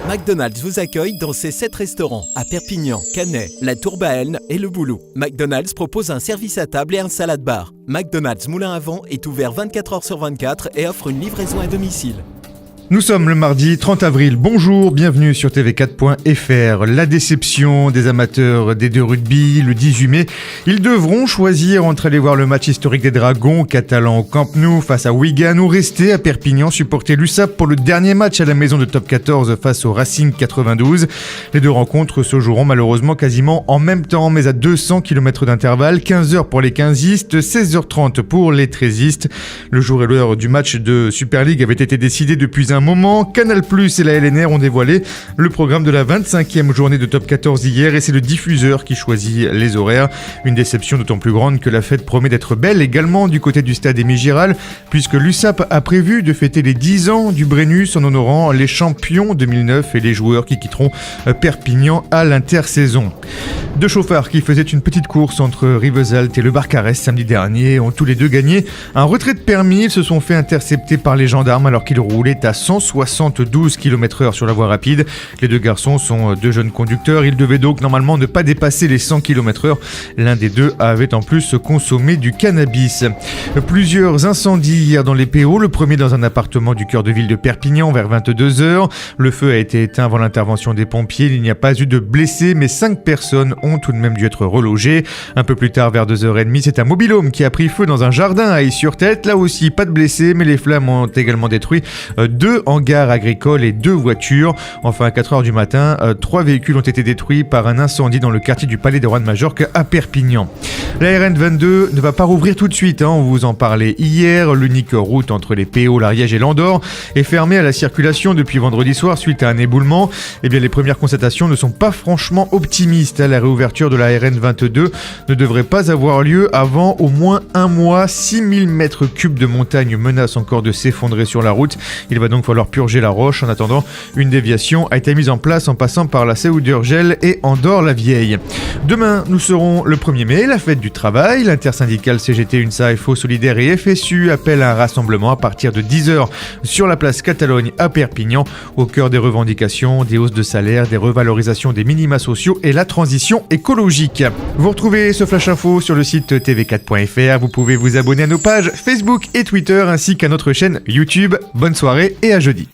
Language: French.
McDonald's vous accueille dans ses 7 restaurants à Perpignan, Canet, La Tourbaenne et Le Boulou. McDonald's propose un service à table et un salad bar. McDonald's Moulin à Vent est ouvert 24h/24 et offre une livraison à domicile. Nous sommes le mardi 30 avril. Bonjour, bienvenue sur tv4.fr. La déception des amateurs des deux rugby le 18 mai. Ils devront choisir entre aller voir le match historique des Dragons catalans au Camp Nou face à Wigan ou rester à Perpignan supporter l'USAP pour le dernier match à la maison de Top 14 face au Racing 92. Les deux rencontres se joueront malheureusement quasiment en même temps, mais à 200 km d'intervalle. 15h pour les 15istes, 16h30 pour les 13istes. Le jour et l'heure du match de Super League avait été décidé depuis un moment. Canal+ et la LNR ont dévoilé le programme de la 25e journée de Top 14 hier et c'est le diffuseur qui choisit les horaires. Une déception d'autant plus grande que la fête promet d'être belle également du côté du stade Aimé Giral puisque l'USAP a prévu de fêter les 10 ans du Brennus en honorant les champions 2009 et les joueurs qui quitteront Perpignan à l'intersaison. Deux chauffards qui faisaient une petite course entre Rivesaltes et le Barcarès samedi dernier ont tous les deux gagné un retrait de permis. Ils se sont fait intercepter par les gendarmes alors qu'ils roulaient à 172 km/h sur la voie rapide. Les deux garçons sont deux jeunes conducteurs. Ils devaient donc normalement ne pas dépasser les 100 km/h. L'un des deux avait en plus consommé du cannabis. Plusieurs incendies hier dans les PO. Le premier dans un appartement du cœur de ville de Perpignan vers 22h. Le feu a été éteint avant l'intervention des pompiers. Il n'y a pas eu de blessés, mais 5 personnes ont tout de même dû être relogées. Un peu plus tard, vers 2h30, c'est un mobil-home qui a pris feu dans un jardin à Aix-sur-Tête. Là aussi, pas de blessés, mais les flammes ont également détruit 2 hangars agricoles et 2 voitures. Enfin, à 4h du matin, 3 véhicules ont été détruits par un incendie dans le quartier du Palais des Rois de Majorque à Perpignan. La RN 22 ne va pas rouvrir tout de suite, on vous en parlait hier. L'unique route entre les PO, l'Ariège et l'Andorre est fermée à la circulation depuis vendredi soir suite à un éboulement. Eh bien, les premières constatations ne sont pas franchement optimistes. La réouverture de la RN 22 ne devrait pas avoir lieu avant au moins un mois. 6000 mètres cubes de montagne menacent encore de s'effondrer sur la route. Il va donc falloir purger la roche. En attendant, une déviation a été mise en place en passant par la Séoudurgel et Andorre-la-Vieille. Demain, nous serons le 1er mai, la fête du travail. L'intersyndicale CGT, UNSA, FO Solidaire et FSU appellent à un rassemblement à partir de 10h sur la place Catalogne à Perpignan, au cœur des revendications, des hausses de salaire, des revalorisations des minima sociaux et la transition écologique. Vous retrouvez ce Flash Info sur le site tv4.fr. Vous pouvez vous abonner à nos pages Facebook et Twitter ainsi qu'à notre chaîne YouTube. Bonne soirée et à jeudi.